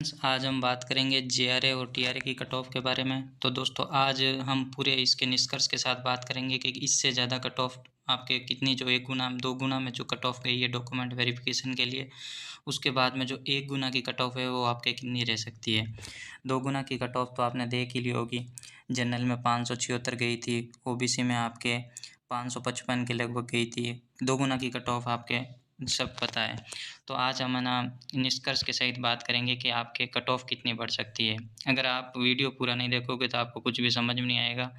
Friends, आज हम बात करेंगे जेआरए और टीआरए की कट ऑफ के बारे में। तो दोस्तों, आज हम पूरे इसके निष्कर्ष के साथ बात करेंगे कि इससे ज़्यादा कट ऑफ आपके कितनी, जो 1 गुना 2 गुना में जो कट ऑफ गई है डॉक्यूमेंट वेरिफिकेशन के लिए, उसके बाद में जो 1 गुना की कट ऑफ है वो आपके कितनी रह सकती है। 2 गुना की कट ऑफ तो आपने देख ही ली होगी। जनरल में 576 गई थी, ओबीसी में आपके 555 के लगभग गई थी। 2 गुना की कट ऑफ आपके सब पता है। तो आज हम है ना निष्कर्ष के सहित बात करेंगे कि आपके कट ऑफ कितनी बढ़ सकती है। अगर आप वीडियो पूरा नहीं देखोगे तो आपको कुछ भी समझ में नहीं आएगा।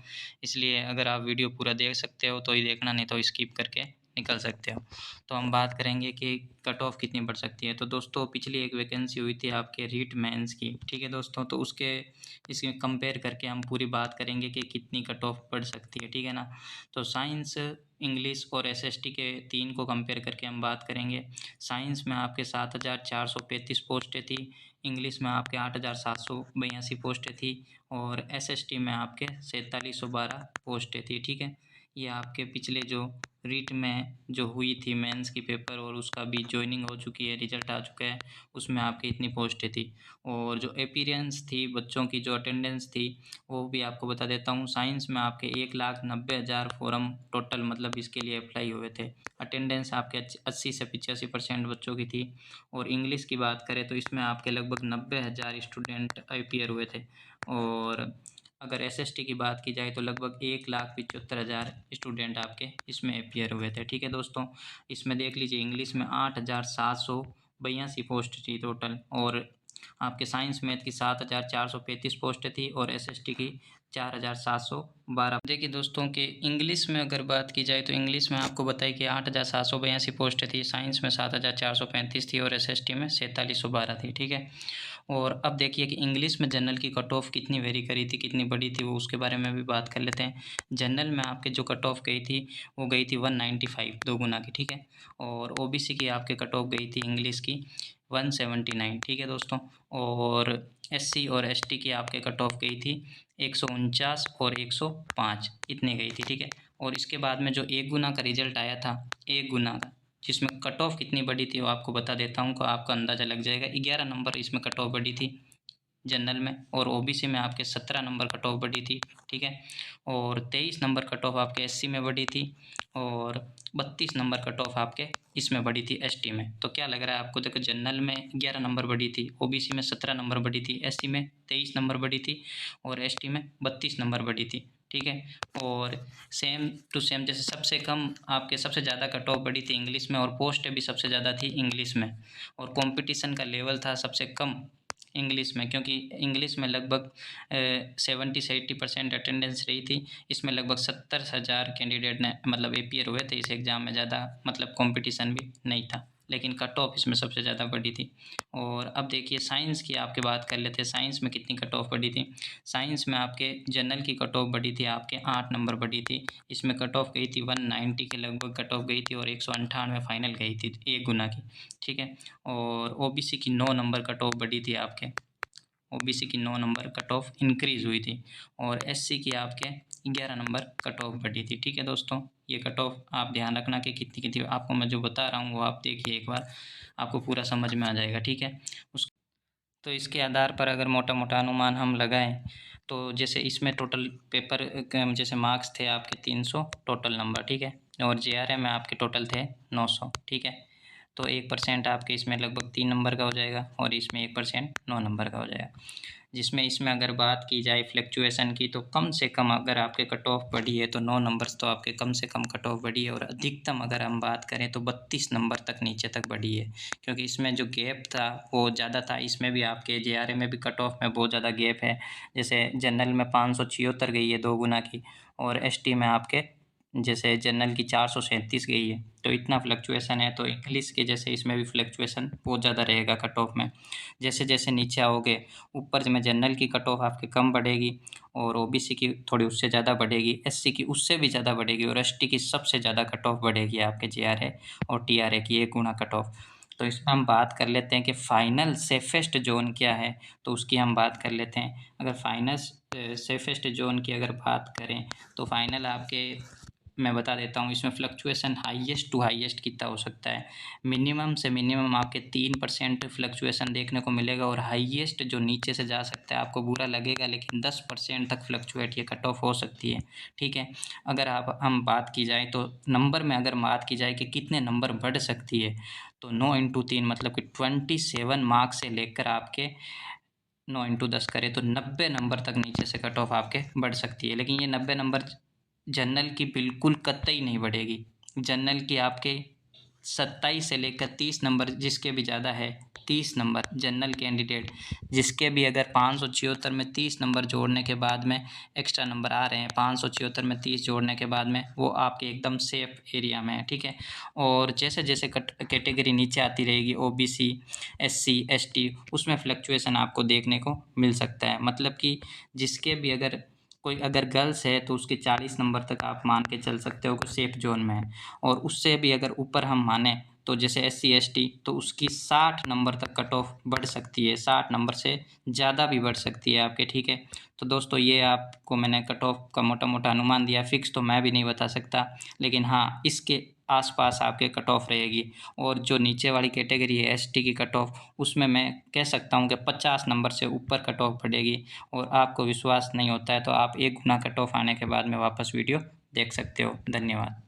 इसलिए अगर आप वीडियो पूरा देख सकते हो तो ही देखना, नहीं तो स्किप करके निकल सकते हो। तो हम बात करेंगे कि कट ऑफ कितनी बढ़ सकती है। तो दोस्तों, पिछली एक वैकेंसी हुई थी आपके रीट मेंस की, ठीक है दोस्तों। तो इसके कंपेयर करके हम पूरी बात करेंगे कि कितनी कट ऑफ बढ़ सकती है, ठीक है ना। तो साइंस, इंग्लिश और एसएसटी के 3 को कंपेयर करके हम बात करेंगे। साइंस में आपके 7,435 पोस्टें थी, इंग्लिश में आपके 8,782 पोस्टें थी और एसएसटी में आपके 4,712 पोस्टें थी, ठीक है। ये आपके पिछले जो रीट में जो हुई थी मेंस की पेपर, और उसका भी जॉइनिंग हो चुकी है, रिजल्ट आ चुका है, उसमें आपकी इतनी पोस्टें थी। और जो अपीयरेंस थी, बच्चों की जो अटेंडेंस थी, वो भी आपको बता देता हूँ। साइंस में आपके 1,90,000 फॉर्म टोटल मतलब इसके लिए अप्लाई हुए थे। अटेंडेंस आपके 80 से 85% बच्चों की थी। और इंग्लिश की बात करें तो इसमें आपके लगभग 90,000 स्टूडेंट अपीयर हुए थे। और अगर एसएसटी की बात की जाए तो लगभग 1,75,000 स्टूडेंट आपके इसमें अपीयर हुए थे, ठीक है दोस्तों। इसमें देख लीजिए, इंग्लिश में 8,782 पोस्ट थी टोटल, और आपके साइंस मैथ की 7,435 पोस्ट थी और एसएसटी की 4,712। देखिए दोस्तों, कि इंग्लिश में अगर बात की जाए तो इंग्लिश में आपको बताइए कि 8,782 पोस्ट थी, साइंस में 7,435 थी और एसएसटी में 4,712 थी, ठीक है। और अब देखिए कि इंग्लिश में जनरल की कट ऑफ कितनी वेरी करी थी, कितनी बड़ी थी, वो उसके बारे में भी बात कर लेते हैं। जनरल में आपके जो कट ऑफ गई थी वो गई थी 195, 2 गुना की, ठीक है। और ओबीसी की आपके कट ऑफ गई थी इंग्लिश की 179, ठीक है दोस्तों। और एससी और एसटी की आपके कट ऑफ गई थी 149 और 105, इतनी गई थी, ठीक है। और इसके बाद में जो 1 गुना का रिजल्ट आया था, 1 गुना का, जिसमें कट ऑफ कितनी बड़ी थी वो आपको बता देता हूँ, तो आपका अंदाज़ा लग जाएगा। 11 नंबर इसमें कट ऑफ बड़ी थी जनरल में, और ओबीसी में आपके 17 नंबर कट ऑफ बढ़ी थी, ठीक है। और 23 नंबर कट ऑफ आपके एससी में बढ़ी थी, और 32 नंबर कट ऑफ आपके इसमें बढ़ी थी एसटी में। तो क्या लग रहा है आपको? देखो, जनरल में 11 नंबर बढ़ी थी, ओबीसी में 17 नंबर बढ़ी थी, एससी में 23 नंबर बढ़ी थी और एसटी में 32 नंबर बढ़ी थी, ठीक है। और सेम टू सेम, जैसे सबसे कम आपके सबसे ज़्यादा कट ऑफ बढ़ी थी इंग्लिश में, और पोस्ट भी सबसे ज़्यादा थी इंग्लिश में, और कंपटीशन का लेवल था सबसे कम इंग्लिश में, क्योंकि इंग्लिश में लगभग 70 से 80% अटेंडेंस रही थी। इसमें लगभग 70,000 कैंडिडेट ने मतलब अपीयर हुए थे इस एग्ज़ाम में। ज़्यादा मतलब कंपटीशन भी नहीं था, लेकिन कट ऑफ इसमें सबसे ज़्यादा बढ़ी थी। और अब देखिए साइंस की आपके बात कर लेते हैं, साइंस में कितनी कट ऑफ बढ़ी थी। साइंस में आपके जनरल की कट ऑफ बढ़ी थी आपके 8 नंबर बढ़ी थी। इसमें कट ऑफ गई थी 190 के लगभग कट ऑफ गई थी, और 198 फाइनल गई थी 1 गुना की, ठीक है। और ओबीसी की 9 नंबर कट ऑफ बढ़ी थी आपके, ओबीसी की 9 नंबर कट ऑफ इंक्रीज़ हुई थी, और एससी की आपके 11 नंबर कट ऑफ बढ़ी थी, ठीक है दोस्तों। ये कट ऑफ आप ध्यान रखना कि कितनी कितनी आपको मैं जो बता रहा हूँ वो आप देखिए एक बार, आपको पूरा समझ में आ जाएगा, ठीक है। उस तो इसके आधार पर अगर मोटा-मोटा अनुमान हम लगाएँ, तो जैसे इसमें टोटल पेपर जैसे मार्क्स थे आपके 300 टोटल नंबर, ठीक है। और जेआरए में आपके टोटल थे 900, ठीक है। तो 1% आपके इसमें लगभग 3 नंबर का हो जाएगा, और इसमें 1% 9 नंबर का हो जाएगा। जिसमें इसमें अगर बात की जाए फ्लक्चुएशन की, तो कम से कम अगर आपके कट ऑफ बढ़ी है तो 9 नंबर्स तो आपके कम से कम कट ऑफ बढ़ी है, और अधिकतम अगर हम बात करें तो 32 नंबर तक नीचे तक बढ़ी है। क्योंकि इसमें जो गैप था वो ज़्यादा था, इसमें भी आपके जेआरए में भी कट ऑफ में बहुत ज़्यादा गैप है। जैसे जनरल में 576 गई है 2 गुना की, और एसटी में आपके जैसे जनरल की 437 गई है। तो इतना फ्लक्चुएशन है, तो इंग्लिश के जैसे इसमें भी फ्लक्चुएशन बहुत ज़्यादा रहेगा कट ऑफ में। जैसे जैसे नीचे आओगे, ऊपर में जनरल की कट ऑफ आपकी कम बढ़ेगी, और ओबीसी की थोड़ी उससे ज़्यादा बढ़ेगी, एससी की उससे भी ज़्यादा बढ़ेगी, और एसटी की सबसे ज़्यादा कट ऑफ बढ़ेगी आपके जेआरए और टीआरए की 1 गुना कट ऑफ। तो इसमें हम बात कर लेते हैं कि फाइनल सेफेस्ट ज़ोन क्या है, तो उसकी हम बात कर लेते हैं। अगर फाइनल सेफेस्ट ज़ोन की अगर बात करें तो फाइनल आपके मैं बता देता हूँ, इसमें फ्लक्चुएशन हाईएस्ट टू हाईएस्ट कितना हो सकता है। मिनिमम से मिनिमम आपके 3% फ्लक्चुएशन देखने को मिलेगा और हाईएस्ट जो नीचे से जा सकता है, आपको बुरा लगेगा लेकिन 10% तक फ्लक्चुएट ये कट ऑफ हो सकती है, ठीक है। अगर हम बात की जाए तो नंबर में अगर बात की जाए कि कितने नंबर बढ़ सकती है, तो 9 इंटू 3 मतलब कि 27 मार्क्स से लेकर आपके 9 इंटू 10 करें तो 90 नंबर तक नीचे से कट ऑफ आपके बढ़ सकती है। लेकिन ये 90 नंबर जनरल की बिल्कुल कतई नहीं बढ़ेगी। जनरल की आपके 27 से लेकर 30 नंबर, जिसके भी ज़्यादा है 30 नंबर जनरल कैंडिडेट, जिसके भी अगर 576 में 30 नंबर जोड़ने के बाद में एक्स्ट्रा नंबर आ रहे हैं, 576 में 30 जोड़ने के बाद में, वो आपके एकदम सेफ एरिया में है, ठीक है। और जैसे जैसे कैटेगरी नीचे आती रहेगी, ओबीसी, एससी, एसटी, उसमें फ्लक्चुएशन आपको देखने को मिल सकता है। मतलब कि जिसके भी अगर कोई अगर गर्ल्स है तो उसके 40 नंबर तक आप मान के चल सकते हो कि सेफ जोन में है। और उससे भी अगर ऊपर हम माने तो जैसे एससी, एसटी, तो उसकी 60 नंबर तक कट ऑफ बढ़ सकती है, 60 नंबर से ज़्यादा भी बढ़ सकती है आपके, ठीक है। तो दोस्तों ये आपको मैंने कट ऑफ का मोटा मोटा अनुमान दिया, फिक्स तो मैं भी नहीं बता सकता, लेकिन हाँ इसके आसपास आपके कट ऑफ रहेगी। और जो नीचे वाली कैटेगरी है एसटी की कट ऑफ, उसमें मैं कह सकता हूँ कि 50 नंबर से ऊपर कट ऑफ बढ़ेगी। और आपको विश्वास नहीं होता है तो आप 1 गुना कट ऑफ आने के बाद में वापस वीडियो देख सकते हो। धन्यवाद।